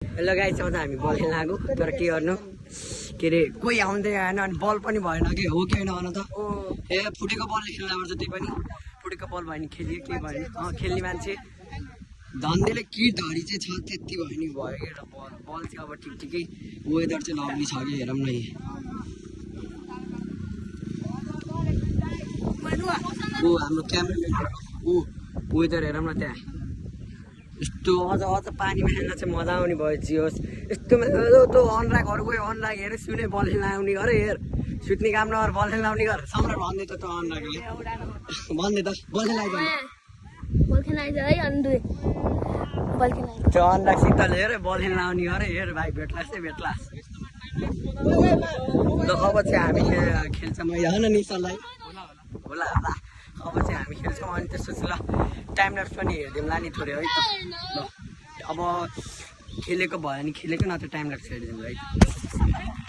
Hello guys, अब हामी बल खेल्न आएको तर के गर्नु के अरे कोही आउँदै आएन अनि बल पनि भएन कि हो कि होइन भन त ए फुटेको बलले खेल्नुपर्छ त्यही पनि फुटेको बल भयो नि खेलियो के भयो नि खेल्ने मान्छे धन्देले कि धरी चाहिँ छ त्यति भयो नि भयो कि एउटा बल चाहिँ अब ठिक ठिकै वेदर चाहिँ लभली छ कि हेरौँ न ओ हाम्रो क्यामेरा ओ वेदर हेरौँ न त्यहाँ यस्तो अझ पानीमा खेल्न चाहिँ मजा आउने भयो जियोस् यस्तोमा त्यो अनुरागहरू गयो अनुराग हेर सुने बल खेल्न आउने गर हेर सुत्ने काम नगर बल खेल्न आउने गर सम्राट भन्दै त अनुरागले भन्दै त बल खेल्न त्यो अनुराग शीतल हेर बल खेल्न आउने गर हेर भाइ भेट्लास ल अब चाहिँ हामी खेल्छ मैले होइन निशालाई होला अब चाहिँ हामी खेल्छौँ अनि त्यसपछि ल टाइम ल्याप्स पनि हेरिदिउँला नि थोरै है ल अब खेलेको भयो भने खेलेको नत्र टाइम ल्याप्स हेरिदिउँ है।